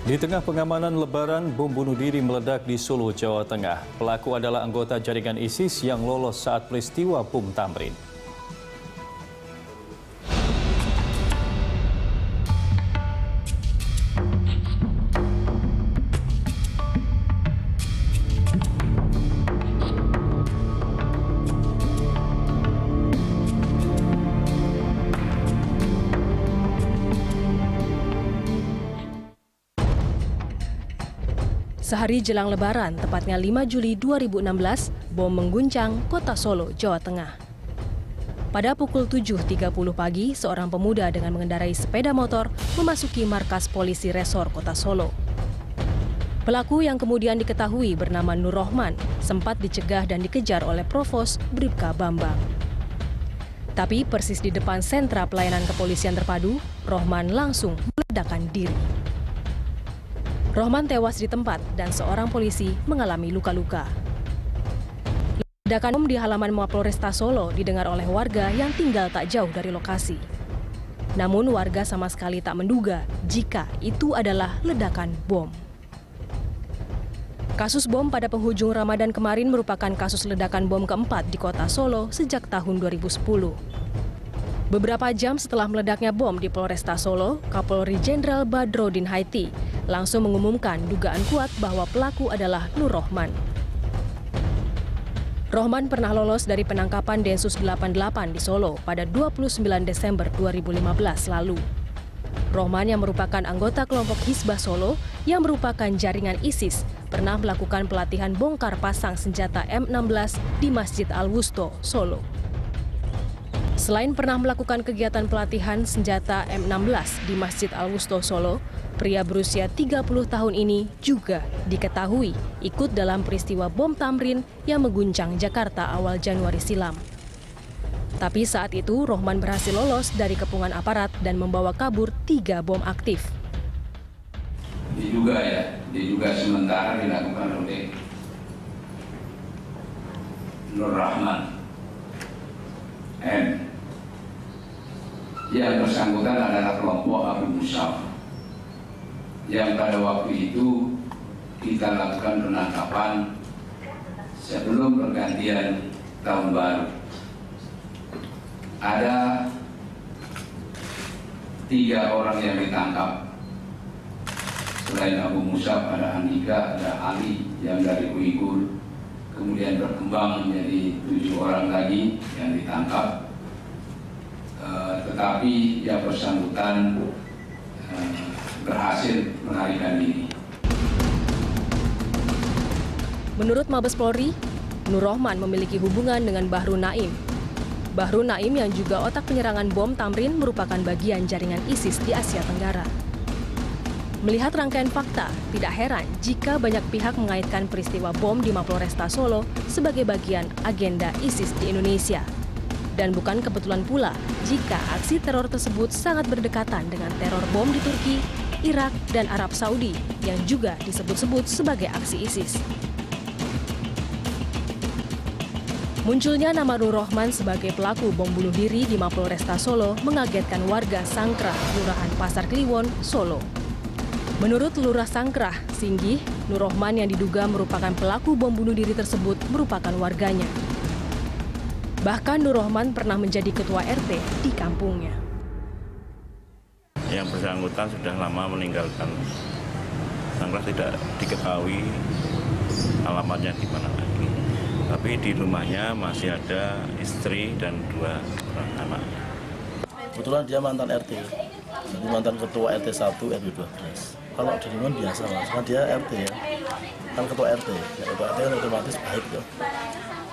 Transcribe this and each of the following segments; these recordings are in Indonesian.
Di tengah pengamanan Lebaran, bom bunuh diri meledak di Solo, Jawa Tengah. Pelaku adalah anggota jaringan ISIS yang lolos saat peristiwa bom Tamrin. Sehari jelang Lebaran, tepatnya 5 Juli 2016, bom mengguncang kota Solo, Jawa Tengah. Pada pukul 7.30 pagi, seorang pemuda dengan mengendarai sepeda motor memasuki markas polisi resor kota Solo. Pelaku yang kemudian diketahui bernama Nur Rohman sempat dicegah dan dikejar oleh Provos Bribka Bambang. Tapi persis di depan sentra pelayanan kepolisian terpadu, Rohman langsung meledakkan diri. Rohman tewas di tempat dan seorang polisi mengalami luka-luka. Ledakan bom di halaman Mapolresta Solo didengar oleh warga yang tinggal tak jauh dari lokasi. Namun warga sama sekali tak menduga jika itu adalah ledakan bom. Kasus bom pada penghujung Ramadan kemarin merupakan kasus ledakan bom keempat di kota Solo sejak tahun 2010. Beberapa jam setelah meledaknya bom di Polresta Solo, Kapolri Jenderal Badrodin Haiti langsung mengumumkan dugaan kuat bahwa pelaku adalah Nur Rohman. Rohman pernah lolos dari penangkapan Densus 88 di Solo pada 29 Desember 2015 lalu. Rohman yang merupakan anggota kelompok Hizbah Solo yang merupakan jaringan ISIS pernah melakukan pelatihan bongkar pasang senjata M16 di Masjid Al-Wusto, Solo. Selain pernah melakukan kegiatan pelatihan senjata M16 di Masjid Al-Wusto Solo, pria berusia 30 tahun ini juga diketahui ikut dalam peristiwa bom Tamrin yang mengguncang Jakarta awal Januari silam. Tapi saat itu Rohman berhasil lolos dari kepungan aparat dan membawa kabur 3 bom aktif. Diduga sementara dilakukan oleh Nur Rahman M. Yang bersangkutan adalah kelompok Abu Musab yang pada waktu itu kita lakukan penangkapan sebelum pergantian tahun baru. Ada 3 orang yang ditangkap. Selain Abu Musab ada Andika, ada Ali yang dari Uighur. Kemudian berkembang menjadi 7 orang lagi yang ditangkap. Tetapi yang bersangkutan berhasil melarikan diri. Menurut Mabes Polri, Nur Rohman memiliki hubungan dengan Bahru Naim. Bahru Naim yang juga otak penyerangan bom Tamrin merupakan bagian jaringan ISIS di Asia Tenggara. Melihat rangkaian fakta, tidak heran jika banyak pihak mengaitkan peristiwa bom di Mapolresta Solo sebagai bagian agenda ISIS di Indonesia. Dan bukan kebetulan pula jika aksi teror tersebut sangat berdekatan dengan teror bom di Turki, Irak, dan Arab Saudi yang juga disebut-sebut sebagai aksi ISIS. Munculnya nama Nur Rohman sebagai pelaku bom bunuh diri di Mapolresta Solo mengagetkan warga Sangkrah, Kelurahan Pasar Kliwon, Solo. Menurut Lurah Sangkrah, Singgih, Nur Rohman yang diduga merupakan pelaku bom bunuh diri tersebut merupakan warganya. Bahkan Nur Rohman pernah menjadi ketua RT di kampungnya. Yang bersangkutan sudah lama meninggalkan Sangkrah, tidak diketahui alamatnya di mana lagi. Tapi di rumahnya masih ada istri dan 2 orang anak. Kebetulan dia mantan RT, jadi mantan ketua RT 1, RW 12. Kalau di lingkungan biasa mas, kan dia RT ya, kan ketua RT. Ya, ketua RT kan otomatis baik ya,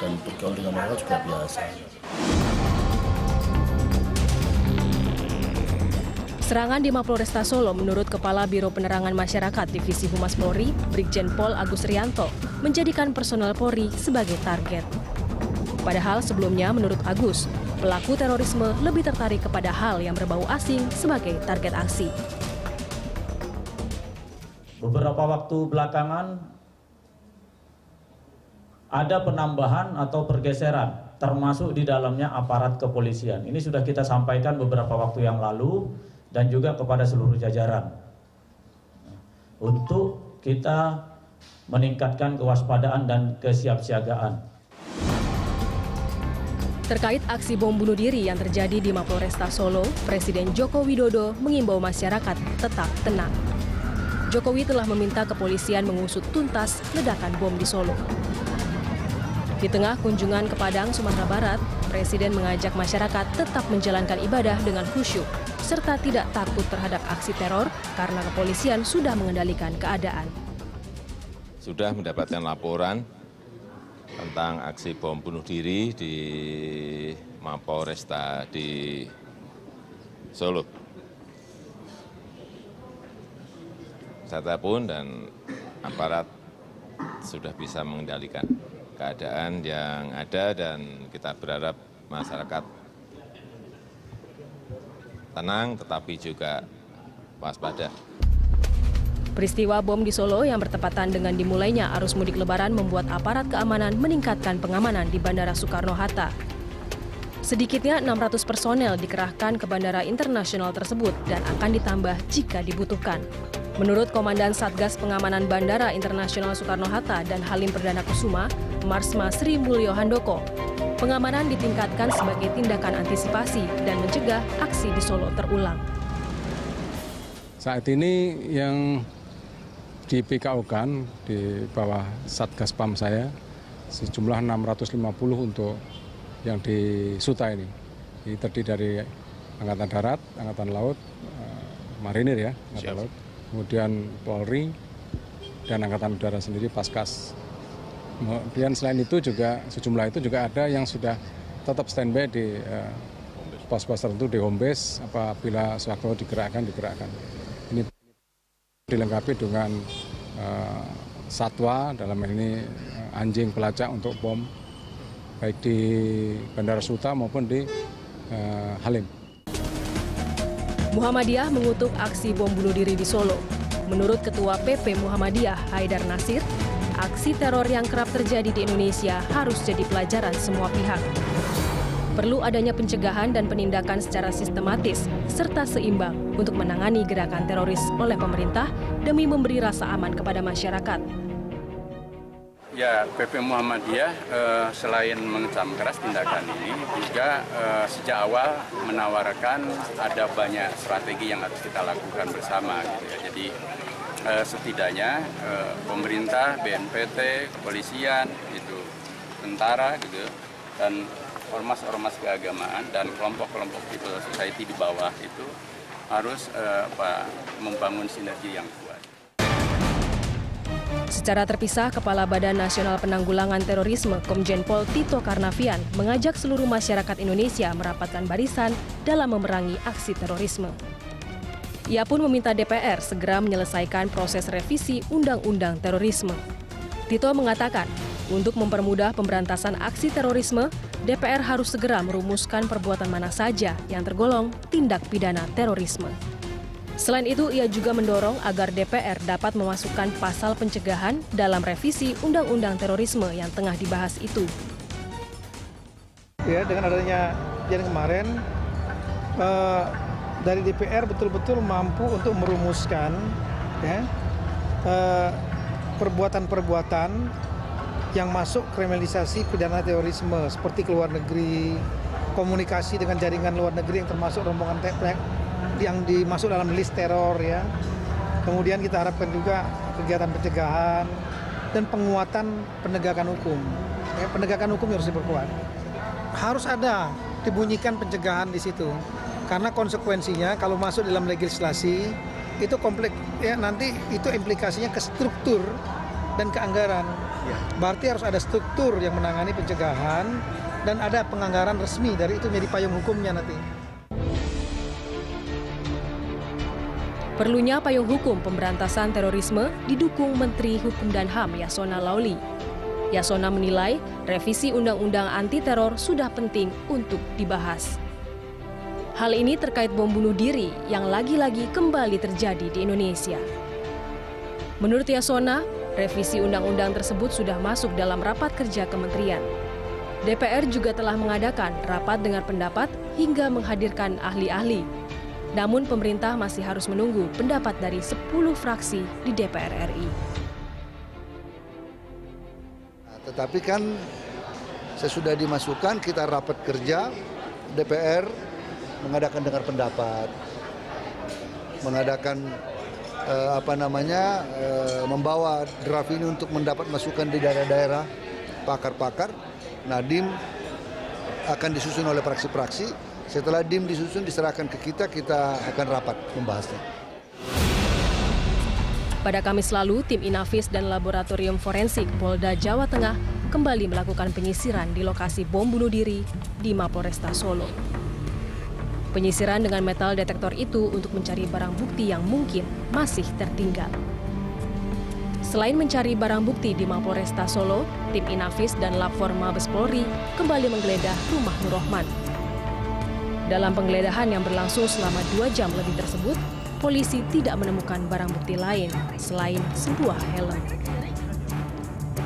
dan bergaul dengan mereka juga biasa. Serangan di Mapolresta Solo menurut Kepala Biro Penerangan Masyarakat Divisi Humas Polri, Brigjen Pol Agus Rianto, menjadikan personel Polri sebagai target. Padahal sebelumnya menurut Agus, pelaku terorisme lebih tertarik kepada hal yang berbau asing sebagai target aksi. Beberapa waktu belakangan ada penambahan atau pergeseran, termasuk di dalamnya aparat kepolisian. Ini sudah kita sampaikan beberapa waktu yang lalu dan juga kepada seluruh jajaran. untuk kita meningkatkan kewaspadaan dan kesiapsiagaan. Terkait aksi bom bunuh diri yang terjadi di Mapolresta Solo, Presiden Joko Widodo mengimbau masyarakat tetap tenang. Jokowi telah meminta kepolisian mengusut tuntas ledakan bom di Solo. Di tengah kunjungan ke Padang, Sumatera Barat, Presiden mengajak masyarakat tetap menjalankan ibadah dengan khusyuk, serta tidak takut terhadap aksi teror karena kepolisian sudah mengendalikan keadaan. Sudah mendapatkan laporan tentang aksi bom bunuh diri di Mapolresta di Solo. Saya pun dan aparat sudah bisa mengendalikan keadaan yang ada dan kita berharap masyarakat tenang tetapi juga waspada. Peristiwa bom di Solo yang bertepatan dengan dimulainya arus mudik Lebaran membuat aparat keamanan meningkatkan pengamanan di Bandara Soekarno-Hatta. Sedikitnya 600 personel dikerahkan ke Bandara Internasional tersebut dan akan ditambah jika dibutuhkan. Menurut Komandan Satgas Pengamanan Bandara Internasional Soekarno-Hatta dan Halim Perdana Kusuma, Marsma Sri Mulyo Handoko, pengamanan ditingkatkan sebagai tindakan antisipasi dan mencegah aksi di Solo terulang. Saat ini yang di PKO-kan di bawah Satgas PAM saya sejumlah 650 untuk yang di Suta ini. Ini terdiri dari Angkatan Darat, Angkatan Laut, Marinir ya, Angkatan Laut, kemudian Polri, dan Angkatan Udara sendiri Paskas. Kemudian selain itu juga sejumlah itu juga ada yang sudah tetap standby di pos-pos tertentu di home base apabila sewaktu digerakkan. Ini dilengkapi dengan satwa, dalam hal ini anjing pelacak untuk bom, baik di Bandara Suta maupun di Halim. Muhammadiyah mengutuk aksi bom bunuh diri di Solo. Menurut Ketua PP Muhammadiyah Haidar Nasir, aksi teror yang kerap terjadi di Indonesia harus jadi pelajaran semua pihak. Perlu adanya pencegahan dan penindakan secara sistematis serta seimbang untuk menangani gerakan teroris oleh pemerintah demi memberi rasa aman kepada masyarakat. Ya, PP Muhammadiyah selain mengecam keras tindakan ini juga sejak awal menawarkan ada banyak strategi yang harus kita lakukan bersama gitu ya. Jadi setidaknya pemerintah, BNPT, kepolisian, itu tentara gitu, dan ormas-ormas keagamaan dan kelompok-kelompok civil society di bawah itu harus membangun sinergi yang kuat. Secara terpisah, Kepala Badan Nasional Penanggulangan Terorisme Komjen Pol Tito Karnavian mengajak seluruh masyarakat Indonesia merapatkan barisan dalam memerangi aksi terorisme. Ia pun meminta DPR segera menyelesaikan proses revisi Undang-Undang Terorisme. Tito mengatakan, untuk mempermudah pemberantasan aksi terorisme, DPR harus segera merumuskan perbuatan mana saja yang tergolong tindak pidana terorisme. Selain itu, ia juga mendorong agar DPR dapat memasukkan pasal pencegahan dalam revisi Undang-Undang Terorisme yang tengah dibahas itu. Ya, dengan adanya kejadian kemarin, dari DPR betul-betul mampu untuk merumuskan ya, perbuatan-perbuatan yang masuk kriminalisasi pidana terorisme seperti ke luar negeri, komunikasi dengan jaringan luar negeri yang termasuk rombongan TPK yang dimasuk dalam list teror ya. Kemudian kita harapkan juga kegiatan pencegahan dan penguatan penegakan hukum. Ya, penegakan hukum harus diperkuat. Harus ada dibunyikan pencegahan di situ. Karena konsekuensinya kalau masuk dalam legislasi itu kompleks ya, nanti itu implikasinya ke struktur dan ke anggaran. Berarti harus ada struktur yang menangani pencegahan dan ada penganggaran resmi dari itu menjadi payung hukumnya nanti. Perlunya payung hukum pemberantasan terorisme didukung Menteri Hukum dan HAM Yasona Laoly. Yasona menilai revisi Undang-Undang Anti Teror sudah penting untuk dibahas. Hal ini terkait bom bunuh diri yang lagi-lagi kembali terjadi di Indonesia. Menurut Yasona, revisi undang-undang tersebut sudah masuk dalam rapat kerja kementerian. DPR juga telah mengadakan rapat dengar pendapat hingga menghadirkan ahli-ahli. Namun pemerintah masih harus menunggu pendapat dari 10 fraksi di DPR RI. Tetapi kan sesudah dimasukkan, kita rapat kerja, DPR mengadakan dengar pendapat, mengadakan membawa draft ini untuk mendapat masukan di daerah-daerah, pakar-pakar. Nah, DIM akan disusun oleh fraksi-fraksi. Setelah DIM disusun, diserahkan ke kita akan rapat membahasnya. Pada Kamis lalu, tim Inavis dan Laboratorium Forensik Polda Jawa Tengah kembali melakukan penyisiran di lokasi bom bunuh diri di Mapolresta Solo. Penyisiran dengan metal detektor itu untuk mencari barang bukti yang mungkin masih tertinggal. Selain mencari barang bukti di Mapolresta Solo, tim Inavis dan Labfor Mabes Polri kembali menggeledah rumah Nur Rohman. Dalam penggeledahan yang berlangsung selama 2 jam lebih tersebut, polisi tidak menemukan barang bukti lain selain sebuah helm.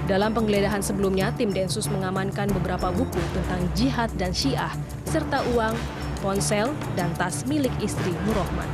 Dalam penggeledahan sebelumnya, tim Densus mengamankan beberapa buku tentang jihad dan Syiah, serta uang, ponsel, dan tas milik istri Nur Rohman.